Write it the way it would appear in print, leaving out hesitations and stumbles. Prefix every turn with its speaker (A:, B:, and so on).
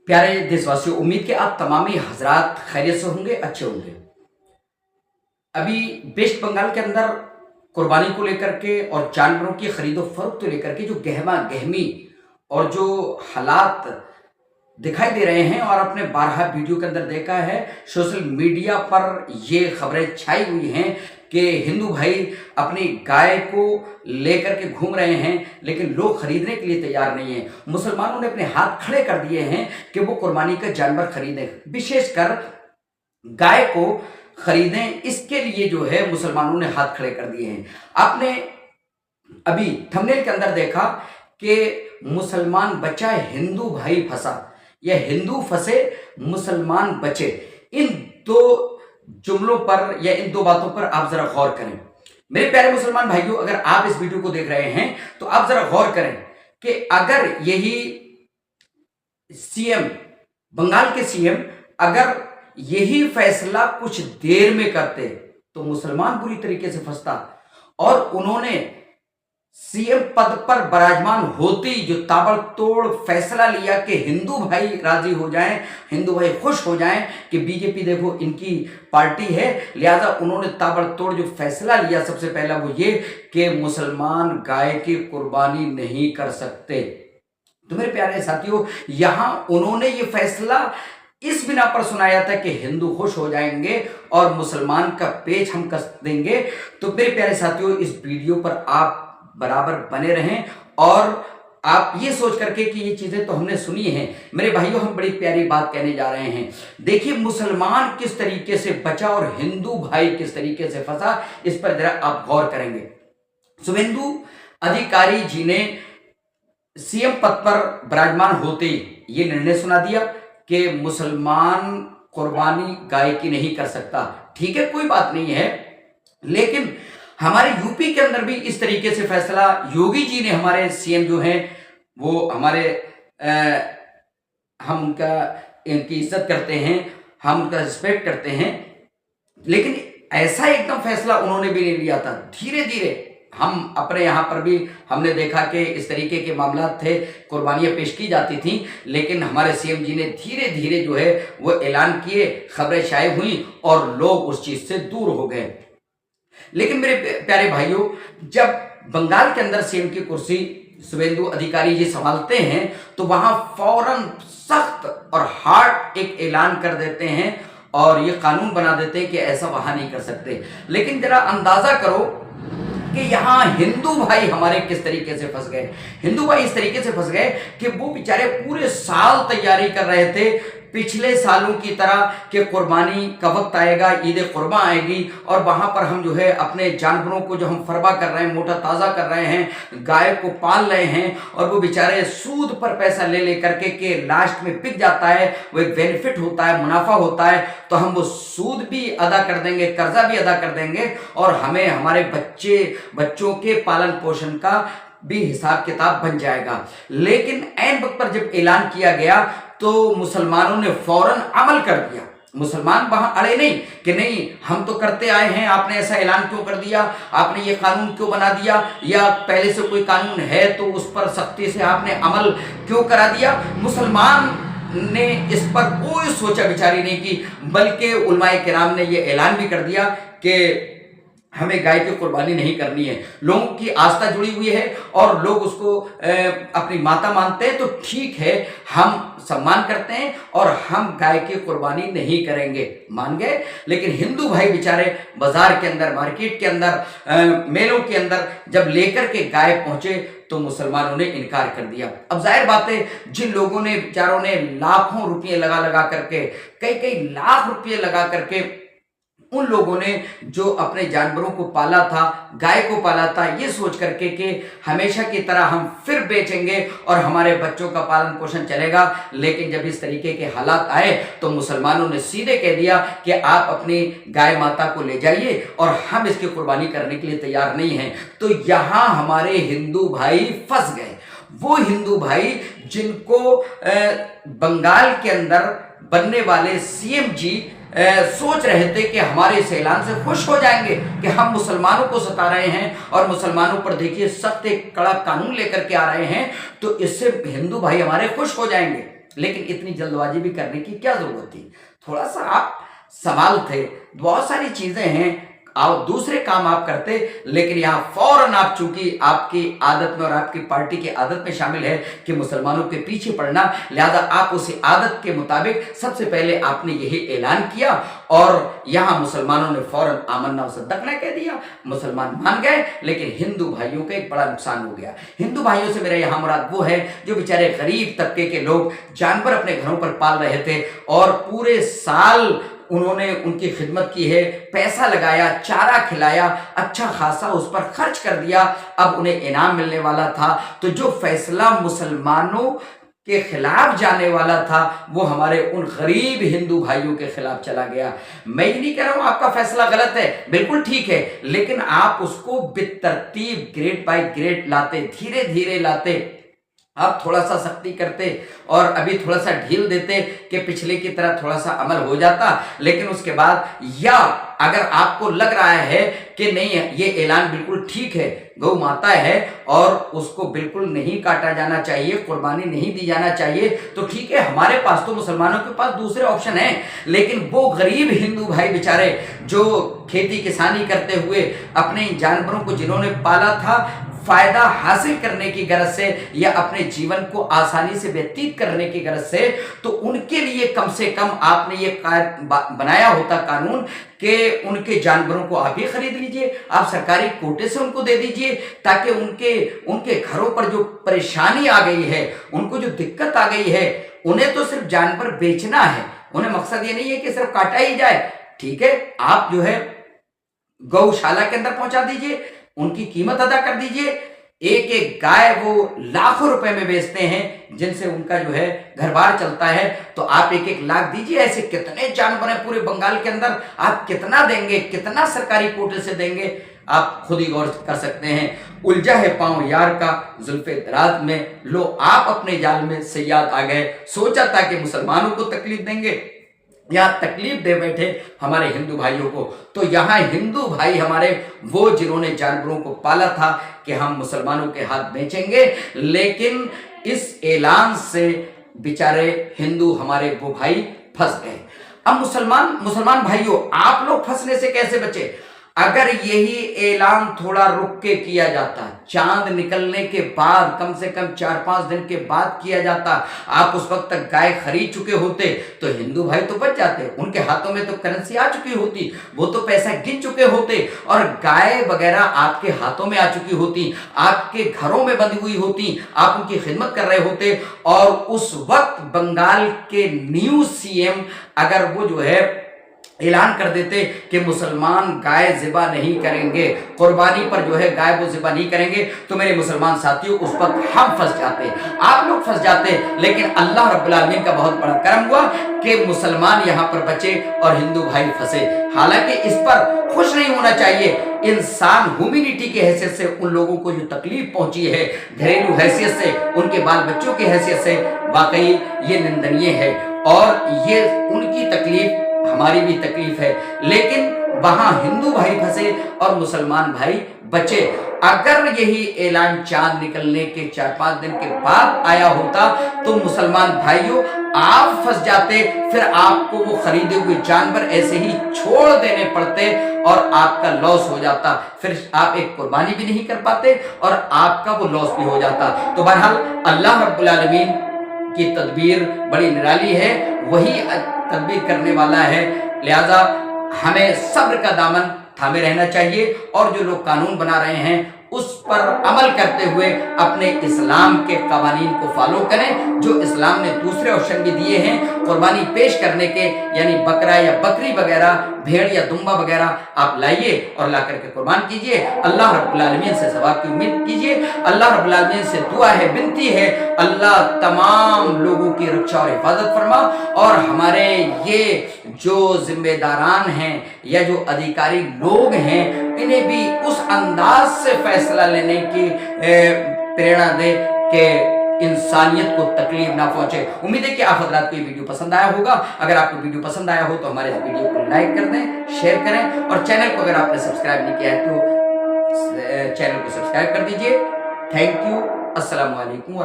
A: प्यारे देशवासियों, उम्मीद के आप तमामी हजरात खैरियत से होंगे, अच्छे होंगे। अभी वेस्ट बंगाल के अंदर कुर्बानी को लेकर के और जानवरों की खरीदो फरोख्त को लेकर के जो गहमा गहमी और जो हालात दिखाई दे रहे हैं, और अपने बारहा वीडियो के अंदर देखा है, सोशल मीडिया पर ये खबरें छाई हुई हैं कि हिंदू भाई अपनी गाय को लेकर के घूम रहे हैं, लेकिन लोग खरीदने के लिए तैयार नहीं हैं। मुसलमानों ने अपने हाथ खड़े कर दिए हैं कि वो कुर्बानी का जानवर खरीदें, विशेषकर गाय को खरीदें। इसके लिए जो है मुसलमानों ने हाथ खड़े कर दिए हैं। आपने अभी थंबनेल के अंदर देखा कि मुसलमान बचा, हिंदू भाई फंसा, या हिंदू फंसे मुसलमान बचे। इन दो जुमलों पर या इन दो बातों पर आप जरा गौर करें। मेरे प्यारे मुसलमान भाइयों, अगर आप इस वीडियो को देख रहे हैं तो आप जरा गौर करें कि अगर यही सीएम, बंगाल के सीएम, अगर यही फैसला कुछ देर में करते तो मुसलमान बुरी तरीके से फंसता। और उन्होंने सीएम पद पर विराजमान होते ही जो ताबड़तोड़ फैसला लिया कि हिंदू भाई राजी हो जाएं, हिंदू भाई खुश हो जाएं कि बीजेपी देखो इनकी पार्टी है, लिहाजा उन्होंने ताबड़तोड़ जो फैसला लिया, सबसे पहला वो ये कि मुसलमान गाय की कुर्बानी नहीं कर सकते। तो मेरे प्यारे साथियों, यहां उन्होंने ये फैसला इस बिना पर सुनाया था कि हिंदू खुश हो जाएंगे और मुसलमान का पेच हम कस देंगे। तो मेरे प्यारे साथियों, इस वीडियो पर आप बराबर बने रहें और आप ये सोच करके कि ये चीजें तो हमने सुनी हैं, मेरे भाइयों हम बड़ी प्यारी बात कहने जा रहे हैं। देखिए मुसलमान किस तरीके से बचा और हिंदू भाई किस तरीके से फंसा, इस पर जरा आप गौर करेंगे। शुभेंदु अधिकारी जी ने सीएम पद पर विराजमान होते ही ये निर्णय सुना दिया कि मुसलमान कुर्बानी गाय की नहीं कर सकता। ठीक है, कोई बात नहीं है, लेकिन हमारे यूपी के अंदर भी इस तरीके से फैसला योगी जी ने, हमारे सीएम जो हैं वो हमारे हम उनका इनकी इज्जत करते हैं, हम उनका रिस्पेक्ट करते हैं, लेकिन ऐसा एकदम फैसला उन्होंने भी नहीं लिया था। धीरे धीरे हम अपने यहाँ पर भी हमने देखा कि इस तरीके के मामला थे, कुर्बानियाँ पेश की जाती थी, लेकिन हमारे सीएम जी ने धीरे धीरे जो है वो ऐलान किए, खबरें शाये हुई और लोग उस चीज़ से दूर हो गए। लेकिन मेरे प्यारे भाइयों, जब बंगाल के अंदर सीएम की कुर्सी शुभेंदु अधिकारी जी संभालते हैं तो वहां फौरन सख्त और हार्ड एक ऐलान कर देते हैं और ये कानून बना देते हैं कि ऐसा वहां नहीं कर सकते। लेकिन जरा अंदाजा करो कि यहाँ हिंदू भाई हमारे किस तरीके से फंस गए। हिंदू भाई इस तरीके से फंस गए कि वो बेचारे पूरे साल तैयारी कर रहे थे, पिछले सालों की तरह कि कुर्बानी का वक्त आएगा, ईद कुर्बा आएगी और वहां पर हम जो है अपने जानवरों को जो हम फरवा कर रहे हैं, मोटा ताज़ा कर रहे हैं, गाय को पाल रहे हैं, और वो बेचारे सूद पर पैसा ले लेकर के लास्ट में बिक जाता है, वो एक बेनिफिट होता है, मुनाफा होता है, तो हम वो सूद भी अदा कर देंगे, कर्जा भी अदा कर देंगे और हमें हमारे बच्चों के पालन पोषण का भी हिसाब किताब बन जाएगा। लेकिन ऐन वक्त पर जब ऐलान किया गया तो मुसलमानों ने फौरन अमल कर दिया। मुसलमान वहां अड़े नहीं कि नहीं हम तो करते आए हैं, आपने ऐसा ऐलान क्यों कर दिया, आपने ये कानून क्यों बना दिया, या पहले से कोई कानून है तो उस पर सख्ती से आपने अमल क्यों करा दिया। मुसलमान ने इस पर कोई सोचा विचारी नहीं की, बल्कि उलमाए किराम ने ये ऐलान भी कर दिया कि हमें गाय की कुर्बानी नहीं करनी है। लोगों की आस्था जुड़ी हुई है और लोग उसको अपनी माता मानते हैं, तो ठीक है, हम सम्मान करते हैं और हम गाय की कुर्बानी नहीं करेंगे, मान गए। लेकिन हिंदू भाई बेचारे बाजार के अंदर, मार्केट के अंदर, मेलों के अंदर जब लेकर के गाय पहुंचे तो मुसलमानों ने इनकार कर दिया। अब जाहिर बात है, जिन लोगों ने बेचारों ने लाखों रुपये लगा करके, कई लाख रुपये लगा करके, उन लोगों ने जो अपने जानवरों को पाला था, गाय को पाला था, ये सोच करके कि हमेशा की तरह हम फिर बेचेंगे और हमारे बच्चों का पालन पोषण चलेगा। लेकिन जब इस तरीके के हालात आए तो मुसलमानों ने सीधे कह दिया कि आप अपनी गाय माता को ले जाइए और हम इसकी कुर्बानी करने के लिए तैयार नहीं हैं। तो यहाँ हमारे हिंदू भाई फंस गए। वो हिंदू भाई जिनको बंगाल के अंदर बनने वाले सीएम जी सोच रहे थे कि हमारे इस ऐलान से खुश हो जाएंगे कि हम मुसलमानों को सता रहे हैं और मुसलमानों पर देखिए सख्त एक कड़ा कानून लेकर के आ रहे हैं, तो इससे हिंदू भाई हमारे खुश हो जाएंगे। लेकिन इतनी जल्दबाजी भी करने की क्या जरूरत थी? थोड़ा सा आप सवाल थे, बहुत सारी चीजें हैं, आप दूसरे काम आप करते, लेकिन यहाँ फौरन आप, चूंकि आपकी आदत में और आपकी पार्टी की आदत में शामिल है कि मुसलमानों के पीछे पड़ना, लिहाजा आप उसी आदत के मुताबिक सबसे पहले आपने यही ऐलान किया और यहाँ मुसलमानों ने फौरन आमन्ना वसद्दक़ना कह दिया, मुसलमान मान गए। लेकिन हिंदू भाइयों का एक बड़ा नुकसान हो गया। हिंदू भाइयों से मेरा यहाँ मुराद वो है जो बेचारे गरीब तबके के लोग जानवर अपने घरों पर पाल रहे थे और पूरे साल उन्होंने उनकी खिदमत की है, पैसा लगाया, चारा खिलाया, अच्छा खासा उस पर खर्च कर दिया, अब उन्हें इनाम मिलने वाला था। तो जो फैसला मुसलमानों के खिलाफ जाने वाला था वो हमारे उन गरीब हिंदू भाइयों के खिलाफ चला गया। मैं ये नहीं कह रहा हूं आपका फैसला गलत है, बिल्कुल ठीक है, लेकिन आप उसको बेतरतीब ग्रेड बाय ग्रेड लाते, धीरे धीरे लाते। आप थोड़ा सा सख्ती करते और अभी थोड़ा सा ढील देते कि पिछले की तरह थोड़ा सा अमल हो जाता, लेकिन उसके बाद, या अगर आपको लग रहा है कि नहीं ये ऐलान बिल्कुल ठीक है, गौ माता है और उसको बिल्कुल नहीं काटा जाना चाहिए, कुर्बानी नहीं दी जाना चाहिए, तो ठीक है, हमारे पास तो मुसलमानों के पास दूसरे ऑप्शन हैं। लेकिन वो गरीब हिंदू भाई बेचारे जो खेती किसानी करते हुए अपने जानवरों को जिन्होंने पाला था फायदा हासिल करने की गरज से या अपने जीवन को आसानी से व्यतीत करने की गरज से, तो उनके लिए कम से कम आपने ये बनाया होता कानून कि उनके जानवरों को आप ही खरीद लीजिए, आप सरकारी कोटे से उनको दे दीजिए, ताकि उनके घरों पर जो परेशानी आ गई है, उनको जो दिक्कत आ गई है, उन्हें तो सिर्फ जानवर बेचना है, उन्हें मकसद ये नहीं है कि सिर्फ काटा ही जाए। ठीक है, आप जो है गौशाला के अंदर पहुंचा दीजिए, उनकी कीमत अदा कर दीजिए। एक एक गाय वो लाखों रुपए में बेचते हैं जिनसे उनका जो है घर बार चलता है, तो आप एक एक लाख दीजिए। ऐसे कितने जानवर हैं पूरे बंगाल के अंदर, आप कितना देंगे, कितना सरकारी कोटे से देंगे, आप खुद ही गौर कर सकते हैं। उलझा है पांव यार का जुल्फे दराज में, लो आप अपने जाल में सयाद आ गए। सोचा था कि मुसलमानों को तकलीफ देंगे, यहाँ तकलीफ दे बैठे हमारे हिंदू भाइयों को। तो यहाँ हिंदू भाई हमारे वो जिन्होंने जानवरों को पाला था कि हम मुसलमानों के हाथ बेचेंगे, लेकिन इस ऐलान से बेचारे हिंदू हमारे वो भाई फंस गए। अब मुसलमान भाइयों, आप लोग फंसने से कैसे बचे? अगर यही ऐलान थोड़ा रुक के किया जाता, चांद निकलने के बाद, कम से कम 4-5 दिन के बाद किया जाता, आप उस वक्त तक गाय खरीद चुके होते, तो हिंदू भाई तो बच जाते, उनके हाथों में तो करेंसी आ चुकी होती, वो तो पैसा गिन चुके होते और गाय वगैरह आपके हाथों में आ चुकी होती, आपके घरों में बंधी हुई होती, आप उनकी खिदमत कर रहे होते। और उस वक्त बंगाल के न्यू सीएम अगर वो जो है ऐलान कर देते कि मुसलमान गाय ज़िबा नहीं करेंगे, कुर्बानी पर जो है गाय वो ज़िबा नहीं करेंगे, तो मेरे मुसलमान साथियों उस पर हम फंस जाते, आप लोग फंस जाते। लेकिन अल्लाह रब्बुल आलमीन का बहुत बड़ा करम हुआ कि मुसलमान यहाँ पर बचे और हिंदू भाई फंसे। हालांकि इस पर खुश नहीं होना चाहिए, इंसान ह्यूमैनिटी की हैसियत से उन लोगों को जो तकलीफ पहुंची है, घरेलू हैसियत से, उनके बाल बच्चों की हैसियत से, वाकई ये निंदनीय है और ये उनकी तकलीफ हमारी भी तकलीफ है। लेकिन वहां हिंदू भाई फंसे और मुसलमान भाई बचे। अगर यही ऐलान चांद निकलने के 4-5 दिन के बाद आया होता तो मुसलमान भाइयों आप फंस जाते, फिर आपको वो खरीदे हुए जानवर ऐसे ही छोड़ देने पड़ते और आपका लॉस हो जाता, फिर आप एक कुर्बानी भी नहीं कर पाते और आपका वो लॉस भी हो जाता। तो बहरहाल अल्लाह रब्बुल आलमीन की तदबीर बड़ी निराली है, वही तदबीर करने वाला है, लिहाजा हमें सब्र का दामन थामे रहना चाहिए और जो लोग कानून बना रहे हैं उस पर अमल करते हुए अपने इस्लाम के कवानीन को फॉलो करें। जो इस्लाम ने दूसरे ऑप्शन भी दिए हैं कुर्बानी पेश करने के, यानी बकरा या बकरी वगैरह, भेड़ या दुम्बा वगैरह आप लाइए और ला करके कुर्बान कीजिए। अल्लाह रब्बुल आलमीन से सवाब की उम्मीद कीजिए। अल्लाह रब्बुल आलमीन से दुआ है, विनती है, अल्लाह तमाम लोगों की रक्षा और हिफाजत फरमा और हमारे ये जो जिम्मेदारान हैं या जो अधिकारी लोग हैं इन्हें भी उस अंदाज से फैसला लेने की प्रेरणा दे कि इंसानियत को तकलीफ ना पहुंचे। उम्मीद है कि आप हजरात को ये वीडियो पसंद आया होगा। अगर आपको वीडियो पसंद आया हो तो हमारे इस वीडियो को लाइक कर दें, शेयर करें और चैनल को अगर आपने सब्सक्राइब नहीं किया है तो चैनल को सब्सक्राइब कर दीजिए। Thank you. अस्सलाम वालेकुम।